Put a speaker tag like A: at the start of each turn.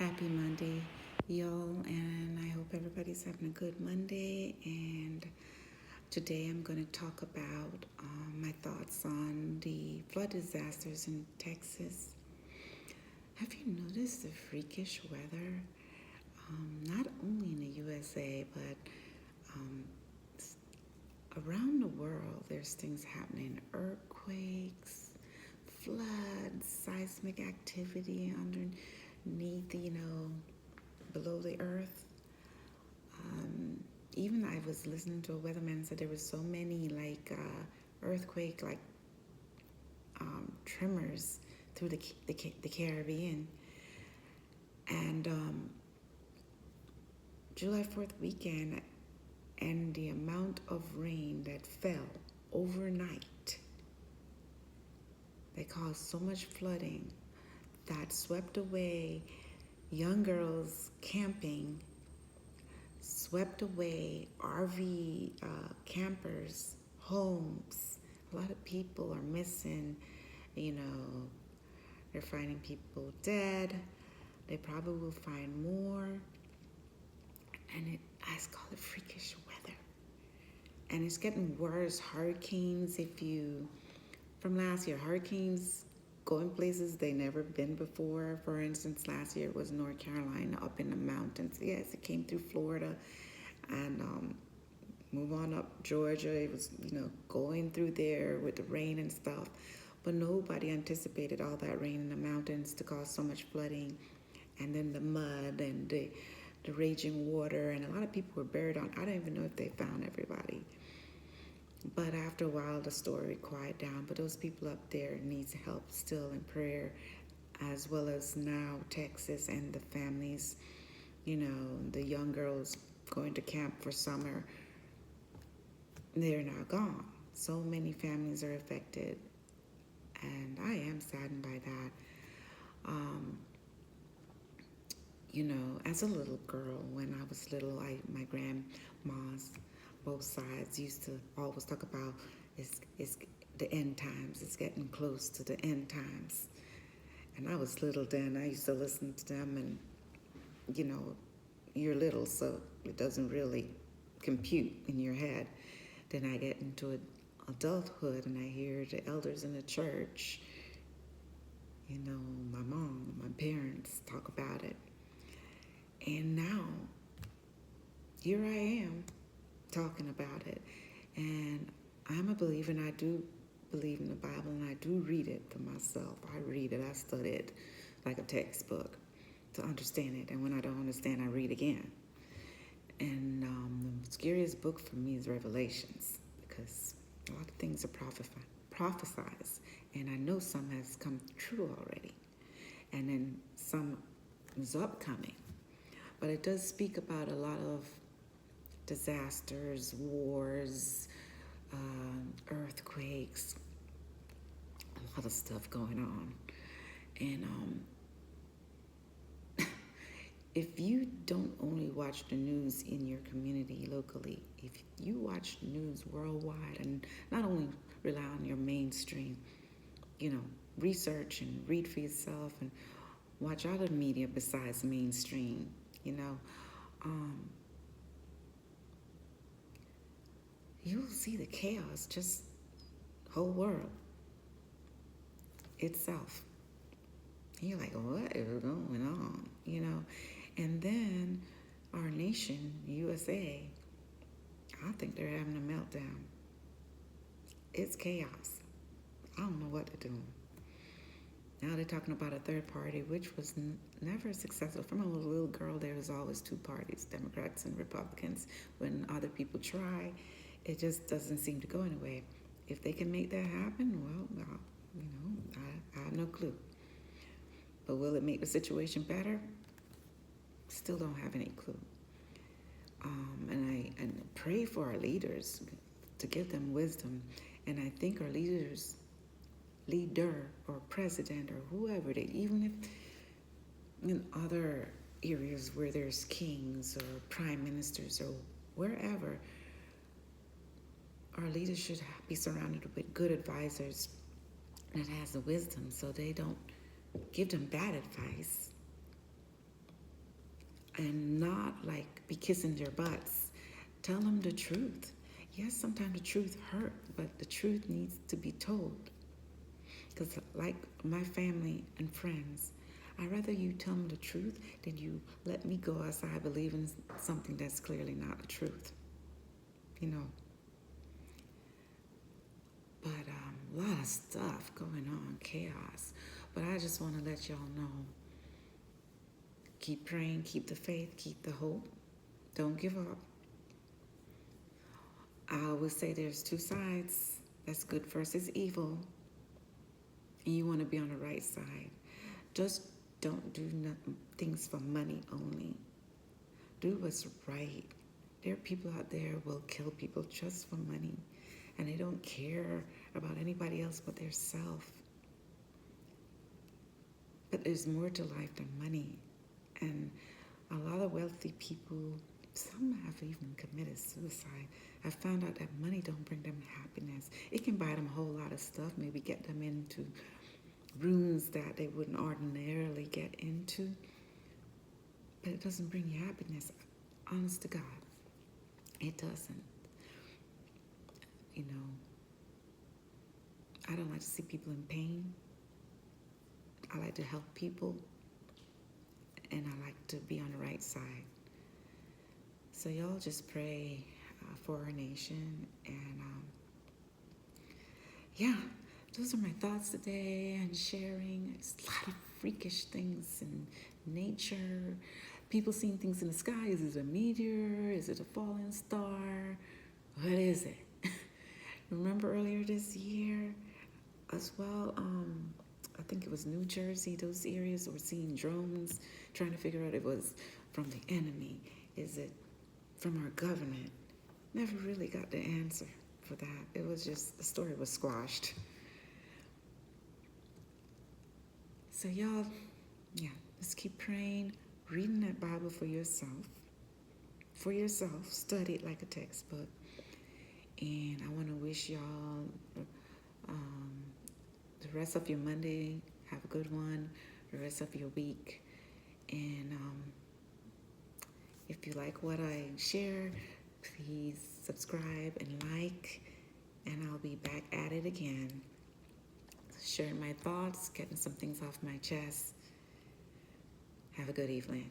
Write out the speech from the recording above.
A: Happy Monday, y'all, and I hope everybody's having a good Monday. And today I'm going to talk about my thoughts on the flood disasters in Texas. Have you noticed the freakish weather? Not only in the USA, but um, around the world, there's things happening: earthquakes, floods, seismic activity underneath, below the earth. Um, Even I was listening to a weatherman and said there were so many earthquake tremors through the Caribbean, and July 4th weekend, and the amount of rain that fell overnight that caused so much flooding that swept away young girls camping, swept away RV campers, homes. A lot of people are missing. You know, they're finding people dead. They probably will find more. I call it freakish weather. And it's getting worse. Hurricanes, from last year, hurricanes going places they never been before. For instance, last year it was North Carolina up in the mountains. Yes, it came through Florida and move on up Georgia. It was, going through there with the rain and stuff. But nobody anticipated all that rain in the mountains to cause so much flooding, and then the mud and the raging water. And a lot of people were buried on. I don't even know if they found everybody. But after a while, the story quieted down. But those people up there needs help still in prayer, as well as now Texas and the families. The young girls going to camp for summer, they're now gone. So many families are affected, and I am saddened by that. As a little girl, when I was little, my grandmas, both sides, used to always talk about it's the end times. It's getting close to the end times. And I was little then. I used to listen to them, and you're little, so it doesn't really compute in your head. Then I get into adulthood, and I hear the elders in the church, my mom, my parents talk about it. And now, here I am talking about it. And I'm a believer, and I do believe in the Bible, and I do read it for myself. I read it, I study it like a textbook to understand it. And when I don't understand, I read again. And the scariest book for me is Revelations, because a lot of things are prophesized, and I know some has come true already, and then some is upcoming. But it does speak about a lot of disasters, wars, earthquakes, a lot of stuff going on. And if you don't only watch the news in your community locally, if you watch news worldwide and not only rely on your mainstream, research and read for yourself and watch other media besides mainstream, you'll see the chaos, just whole world itself. And you're like, what is going on? And then our nation, USA, I think they're having a meltdown. It's chaos. I don't know what to do. Now they're talking about a third party, which was never successful. From a little girl, there was always two parties, Democrats and Republicans. When other people try, it just doesn't seem to go anywhere. If they can make that happen, well, I have no clue. But will it make the situation better? Still don't have any clue. And I pray for our leaders to give them wisdom. And I think our leader or president or whoever, even if in other areas where there's kings or prime ministers or wherever, our leaders should be surrounded with good advisors that has the wisdom, so they don't give them bad advice. and not like be kissing their butts. Tell them the truth. Yes, sometimes the truth hurt, but the truth needs to be told. Because, like my family and friends, I'd rather you tell me the truth than you let me go outside believing something that's clearly not the truth. You know. But a lot of stuff going on, chaos. But I just want to let y'all know, keep praying, keep the faith, keep the hope. Don't give up. I always say there's two sides. That's good versus evil. And you want to be on the right side. Just don't do things for money only. Do what's right. There are people out there who will kill people just for money. And they don't care about anybody else but their self. But there's more to life than money. And a lot of wealthy people, some have even committed suicide. I found out that money don't bring them happiness. It can buy them a whole lot of stuff, maybe get them into rooms that they wouldn't ordinarily get into. But it doesn't bring you happiness. Honest to God, it doesn't. You know, I don't like to see people in pain. I like to help people. And I like to be on the right side. So y'all just pray for our nation. And yeah, those are my thoughts today and sharing. There's a lot of freakish things in nature. People seeing things in the sky. Is it a meteor? Is it a falling star? What is it? Remember earlier this year as well, I think it was New Jersey, those areas were seeing drones, trying to figure out if it was from the enemy. Is it from our government? Never really got the answer for that. It was just, the story was squashed. So y'all, yeah, just keep praying, reading that Bible for yourself. Study it like a textbook. And I want to wish y'all the rest of your Monday, have a good one, the rest of your week. And if you like what I share, please subscribe and like, and I'll be back at it again, sharing my thoughts, getting some things off my chest. Have a good evening.